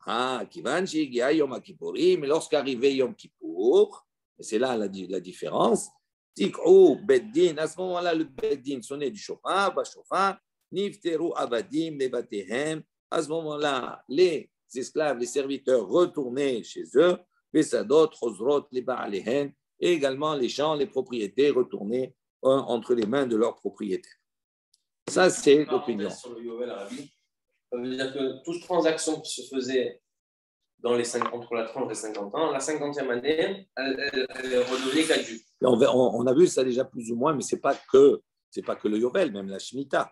Speaker 1: Ah, Kivan, Shigia, Yom Kippourim. Mais lorsqu'arrivait Yom Kippour, et c'est là la différence, Tik'ou, Beddin, à ce moment-là, le Beddin sonnait du chauffard, Bashofar, Nifteru, Avadim, Levatehem. À ce moment-là, les esclaves, les serviteurs retournaient chez eux, Besadot, Chosrot, les Baalehem, et également les champs, les propriétés retournaient entre les mains de leurs propriétaires. Ça, c'est l'opinion.
Speaker 2: Sur le Yovel Arabi, ça veut dire que toute transaction qui se faisait entre la tranche des 50 ans, la 50e année, elle redevenait caduque.
Speaker 1: On a vu ça déjà plus ou moins, mais ce n'est pas que le Yovel, même la Shemitah,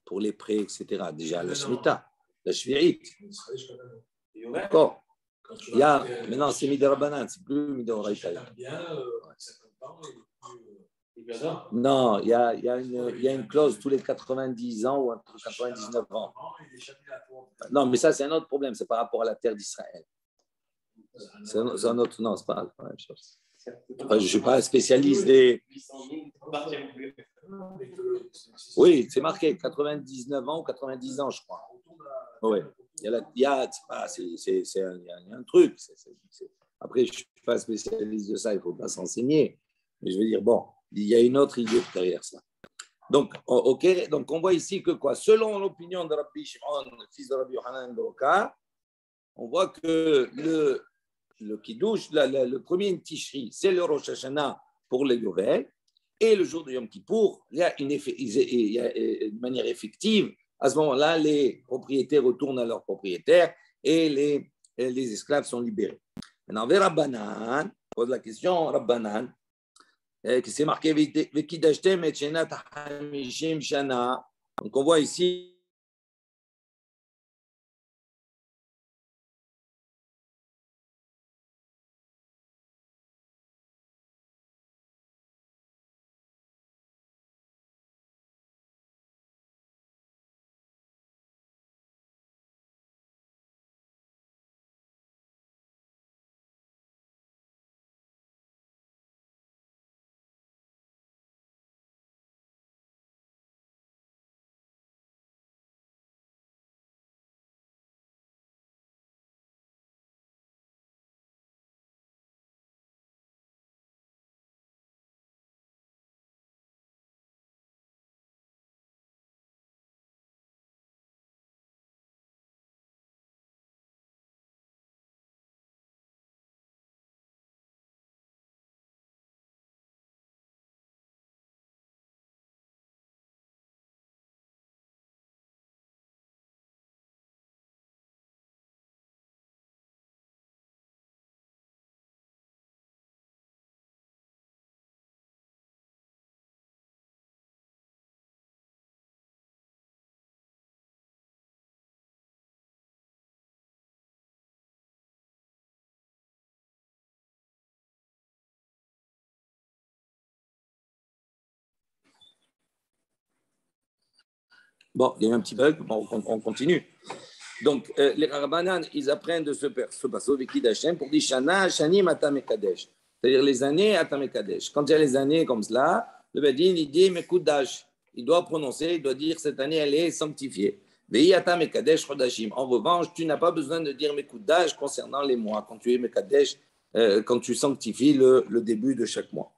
Speaker 1: pour les prêts, etc. Déjà, la Shemitah, la Shvi'it. D'accord. Maintenant, c'est Midarabanan, c'est plus Midarabanan. Non, il y a une clause tous les 90 ans ou entre 99 ans. Non, mais ça, c'est un autre problème. C'est par rapport à la terre d'Israël. C'est un autre. Non, c'est pas la même chose. Enfin, je ne suis pas spécialiste des. Oui, c'est marqué 99 ans ou 90 ans, je crois. Ouais. Il y a un truc. Après, je ne suis pas spécialiste de ça, il ne faut pas s'enseigner. Mais je veux dire, bon, il y a une autre idée derrière ça. Donc, ok, donc on voit ici que quoi? Selon l'opinion de Rabbi Shimon, le fils de Rabbi Yohanan Broka, on voit que le Kiddush, le premier Tishri, c'est le Rosh Hashanah pour les Yovel, et le jour de Yom Kippour, il y a une manière effective. À ce moment-là, les propriétaires retournent à leurs propriétaires et les esclaves sont libérés. Maintenant, vers Rabbanan, on pose la question, Rabbanan, que c'est marqué Vekidashtem et Shenat Hamishim Shana. Donc on voit ici. Bon, il y a eu un petit bug, bon, on continue. Donc, les Rabbanan, ils apprennent de ce passage Vekid Hashem pour dire Shana, Shani, Matam et Kadesh. C'est-à-dire les années, Atam et Kadesh. Quand il y a les années comme cela, le Bedin, il dit Mekudash. Il doit prononcer, il doit dire cette année, elle est sanctifiée. Vei Atam et Kadesh Chodashim. En revanche, tu n'as pas besoin de dire Mekudash concernant les mois. Quand tu es Mekadesh, quand tu sanctifies le début de chaque mois.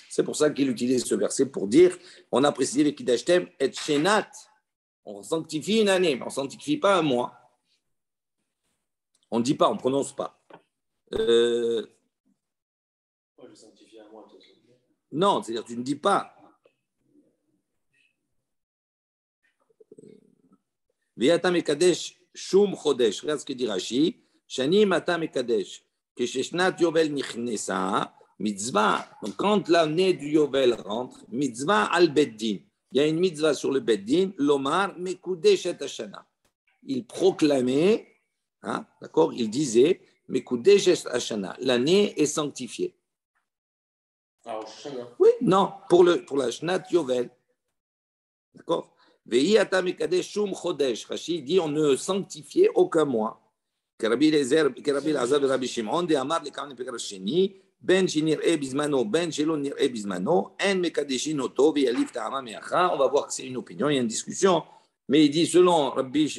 Speaker 1: C'est pour ça qu'il utilise ce verset pour dire on a précisé Vekid Hashem et Shenat. On sanctifie une année, mais on ne sanctifie pas un mois. On ne dit pas, on ne prononce pas.
Speaker 2: Je sanctifie un mois,
Speaker 1: non, c'est-à-dire tu ne dis pas. V'yata mekadesh shum chodesh. Regarde ce que dit Rashi. Shani mata mekadesh. Kesheshnat yovel nichnesa. Mitzvah. Donc quand l'année du yovel rentre, mitzvah al beddin. Il y a une mitzvah sur le beddin. Lomar mekudesh et hashana. Il proclamait, hein, d'accord, il disait mekudesh et hashana. L'année est sanctifiée.
Speaker 2: Alors, Shana.
Speaker 1: Oui, non, pour la Shnat Yovel. D'accord. Rashi dit on ne sanctifiait aucun mois. Kerabi Lazar et Rabbi Shimon, de Amar le Kavan Pekar Sheni, Ben Shinir E Bismano, Ben Shelon Nir E Bismano, En Mekadeshin Oto, Vialif Ta'ama Meacha. On va voir que c'est une opinion, il y a une discussion. Mais il dit, selon Rabbi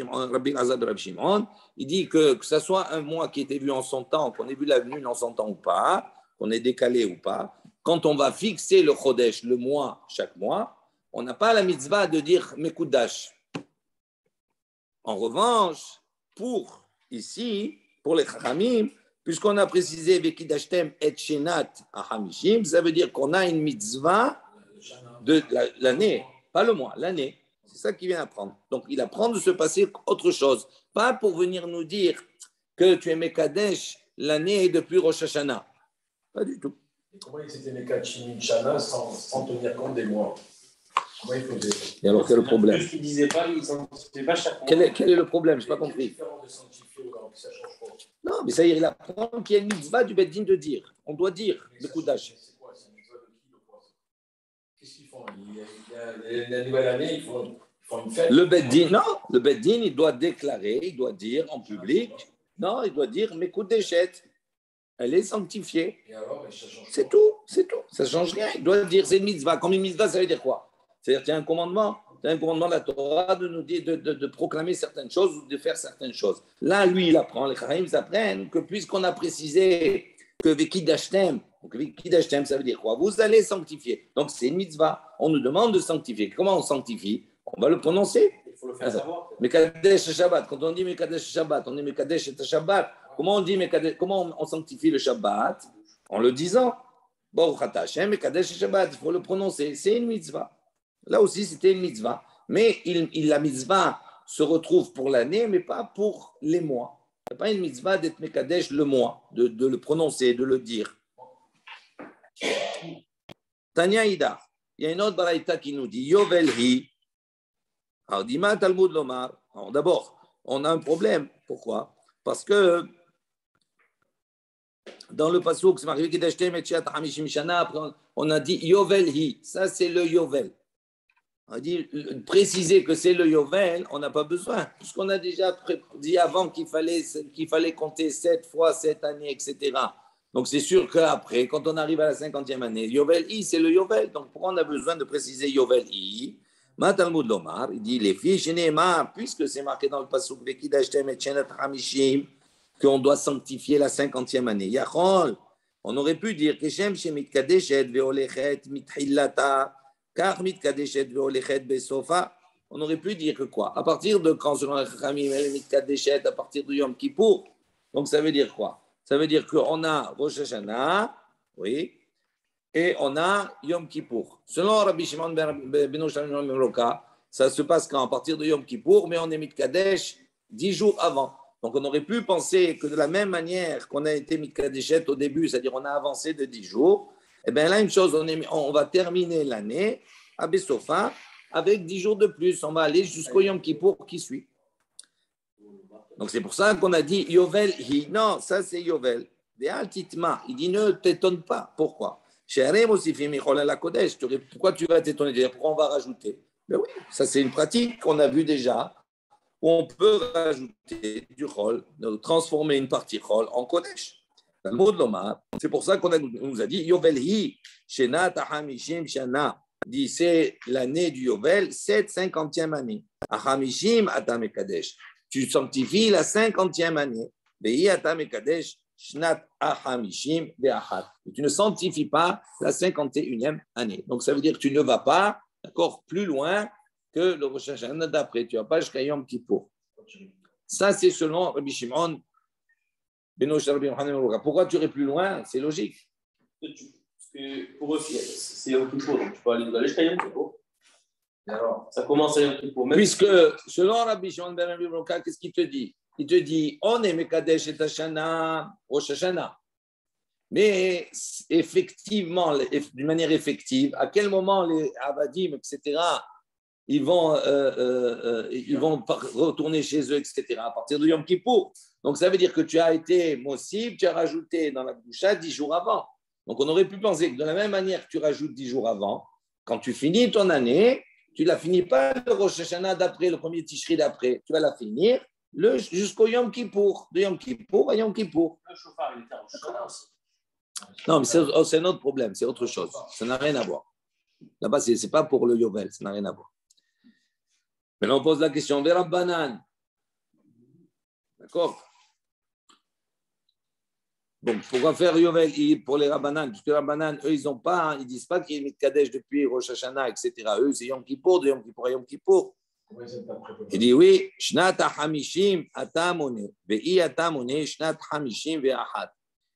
Speaker 1: Lazar et Rabbi Shimon, il dit que ce soit un mois qui était vu en son temps, qu'on ait vu la venue en son temps ou pas, qu'on ait décalé ou pas, quand on va fixer le Chodesh, le mois, chaque mois, on n'a pas la mitzvah de dire Mekudash. En revanche, pour ici, pour les Chachamim, puisqu'on a précisé Vekidashtem et Shenat à Hamishim, ça veut dire qu'on a une mitzvah de l'année, pas le mois, l'année. C'est ça qu'il vient apprendre. Donc, il apprend de se passer autre chose. Pas pour venir nous dire que tu es Mekadesh l'année depuis Rosh Hashanah. Pas du tout.
Speaker 3: Et comment ils étaient Mekachim Shana sans tenir compte des mois? Comment ils faisaient?
Speaker 1: Et alors, quel est le problème?
Speaker 2: Parce qu'il ne disait pas, il ne sanctifiait pas chaque mois.
Speaker 1: Quel est le problème? Je n'ai pas compris.
Speaker 3: Différent de sanctifier ou non, ça change pas.
Speaker 1: Non, mais ça y est, il apprend qu'il y a une mitzvah du Beddin de dire. On doit dire le Kudash.
Speaker 3: C'est quoi? C'est une mitzvah de qui, de quoi? Qu'est-ce qu'ils font? La nouvelle année, ils font une fête?
Speaker 1: Le Beddin, non, le Beddin, il doit déclarer, il doit dire en public, non, il doit dire mes coups d'échette. Elle est sanctifiée.
Speaker 3: Et alors, ça change
Speaker 1: c'est tout, c'est tout. Ça ne change rien. Il doit dire c'est une mitzvah. Comme une mitzvah, ça veut dire quoi? C'est-à-dire qu'il y a un commandement. C'est un commandement de la Torah de nous dire de proclamer certaines choses ou de faire certaines choses. Là, lui, il apprend, les Chachamim apprennent que puisqu'on a précisé que Vekidashtem, donc Vekidashtem, ça veut dire quoi? Vous allez sanctifier. Donc c'est une mitzvah. On nous demande de sanctifier. Comment on sanctifie? On va le prononcer.
Speaker 2: Il faut le faire savoir.
Speaker 1: Mekadesh Shabbat. Quand on dit Mekadesh Shabbat, on dit Mekadesh et Shabbat. Comment on dit Mekadesh? Comment on sanctifie le Shabbat? En le disant. Baruch Ata Hashem, Mekadesh Shabbat. Il faut le prononcer. C'est une mitzvah. Là aussi, c'était une mitzvah. Mais la mitzvah se retrouve pour l'année, mais pas pour les mois. Ce n'est pas une mitzvah d'être Mekadesh le mois, de le prononcer, de le dire. Tanya Ida, il y a une autre baraïta qui nous dit Yovel hi. Alors, Dima Talmud Lomar. Alors, d'abord, on a un problème. Pourquoi? Parce que dans le pasuk, c'est marqué Kidashtem et Chiat Hamishim Shana. Après, on a dit Yovel hi. Ça, c'est le Yovel. On a dit préciser que c'est le Yovel, on n'a pas besoin, puisqu'on a déjà dit avant qu'il fallait compter 7 fois 7 années, etc. Donc c'est sûr qu'après, quand on arrive à la 50e année, Yovel I, c'est le Yovel. Donc pourquoi on a besoin de préciser Yovel I? Ma Talmud Lomar, il dit les filles chez Neymar, puisque c'est marqué dans le pasuk Vekidashtem et Shenat Hamishim, qu'on doit sanctifier la 50e année. Yachol, on aurait pu dire Keshem Shemit Kadeshet Veolechet Mithillata. On aurait pu dire que quoi? À partir de quand, selon la Chachamim, à partir de Yom Kippour, donc ça veut dire quoi? Ça veut dire qu'on a Rosh Hashanah, oui, et on a Yom Kippour. Selon Rabbi Shimon ben Yochai, ça se passe quand? À partir de Yom Kippour, mais on est Mitkadesh 10 jours avant. Donc on aurait pu penser que de la même manière qu'on a été Mitkadeshet au début, c'est-à-dire on a avancé de 10 jours, et bien là, une chose, on va terminer l'année à Bessofa avec 10 jours de plus. On va aller jusqu'au Yom Kippour qui suit. Donc c'est pour ça qu'on a dit Yovel hi. Non, ça c'est Yovel. Il dit ne t'étonne pas. Pourquoi? Pourquoi tu vas t'étonner? Pourquoi on va rajouter? Ben oui, ça c'est une pratique qu'on a vue déjà, où on peut rajouter du Chol, transformer une partie Chol en Kodesh. C'est pour ça qu'on nous a dit Yovel hi, Shena Tahamishim Shana. Dit c'est l'année du Yovel, cette 50e année. Ahamishim Atam Kadesh. Tu sanctifies la 50e année. Vehi Atam Kadesh Shnat Ahamishim Ve'achat. Tu ne sanctifies pas la 51e année. Donc ça veut dire que tu ne vas pas, d'accord, plus loin que le Rosh Hashanah d'après. Tu ne vas pas jusqu'à Yom Kippour. Ça c'est selon Rabbi Shimon. Pourquoi tu irais plus loin? C'est logique.
Speaker 2: Parce que pour eux, c'est Yom Kippour, donc tu peux aller jusqu'à Yom Kippour. Alors, ça commence à Yom Kippour.
Speaker 1: Puisque, selon Rabbi Shimon ben Yochai, qu'est-ce qu'il te dit? Il te dit, on est Mekadesh et Tashana, Rosh Hashanah. Mais effectivement, d'une manière effective, à quel moment les Avadim, etc., ils vont retourner chez eux, etc., à partir de Yom Kippour. Donc, ça veut dire que tu as été Mossib, tu as rajouté dans la boucha 10 jours avant. Donc, on aurait pu penser que de la même manière que tu rajoutes 10 jours avant, quand tu finis ton année, tu ne la finis pas le Rosh Hashanah d'après, le premier Tishri d'après. Tu vas la finir jusqu'au Yom Kippour. De Yom Kippour à Yom Kippour.
Speaker 2: Le chauffard, il était en Shana aussi.
Speaker 1: Non, mais c'est un autre problème, c'est autre chose. Ça n'a rien à voir. Là-bas, ce n'est pas pour le Yovel, ça n'a rien à voir. Maintenant, on pose la question, Vera Banan. D'accord? Donc, pourquoi faire Yovel pour les Rabbanan? Parce que les Rabbanan, eux, ils ne disent pas qu'il est Mitkadesh depuis Rosh Hashanah, etc. Eux, c'est Yom Kippour, de Yom Kippour à Yom Kippour. Il dit oui, Shnat HaMishim atamone, ve'i atamone, Shnat HaMishim ve'achat.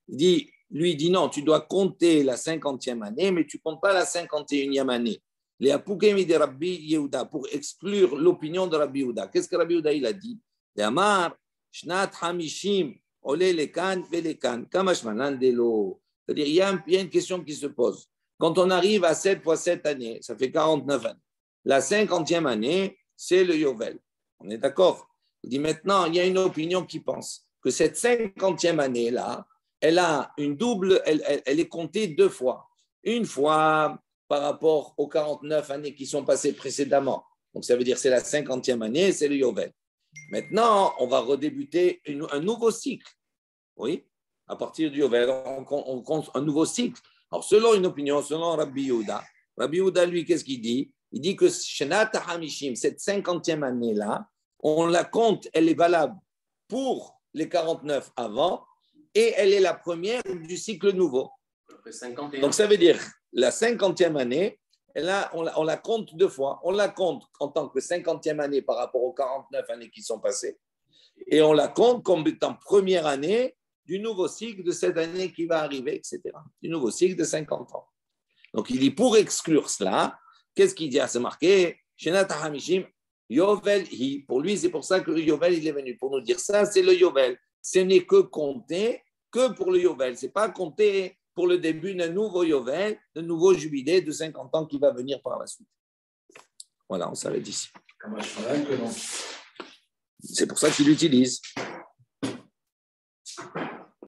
Speaker 1: Lui dit non, tu dois compter la 50e année, mais tu ne comptes pas la 51e année. Les Apukemi de Rabbi Yehuda, pour exclure l'opinion de Rabbi Yehuda. Qu'est-ce que Rabbi Yehuda il a dit? Amar, Shnat HaMishim, Olé les kan, velekan, kamashmanan delo. C'est-à-dire, il y a une question qui se pose. Quand on arrive à 7 fois 7 années, ça fait 49 années. La 50e année, c'est le Yovel. On est d'accord? Il dit maintenant, il y a une opinion qui pense que cette 50e année-là, elle a une double, elle est comptée 2 fois. Une fois par rapport aux 49 années qui sont passées précédemment. Donc, ça veut dire que c'est la 50e année, c'est le Yovel. Maintenant, on va redébuter un nouveau cycle. Oui, à partir du Yovel, on compte un nouveau cycle. Alors, selon une opinion, selon Rabbi Yehuda, lui, qu'est-ce qu'il dit? Il dit que Shenat HaMishim, cette 50e année-là, on la compte, elle est valable pour les 49 avant et elle est la première du cycle nouveau.
Speaker 2: Après 51.
Speaker 1: Donc ça veut dire la 50e année, là, on la compte deux fois. On la compte en tant que 50e année par rapport aux 49 années qui sont passées et on la compte comme étant première année du nouveau cycle de cette année qui va arriver, etc. Du nouveau cycle de 50 ans. Donc il dit pour exclure cela, qu'est-ce qu'il dit à se marquer Shenat HaMishim Yovel hi. Pour lui, c'est pour ça que le Yovel, il est venu pour nous dire ça, c'est le Yovel. Ce n'est que compter que pour le Yovel. Ce n'est pas compter pour le début d'un nouveau Yovel, d'un nouveau jubilé de 50 ans qui va venir par la suite. Voilà, on s'arrête ici.
Speaker 3: Comme un cheval que non.
Speaker 1: C'est pour ça qu'il l'utilise.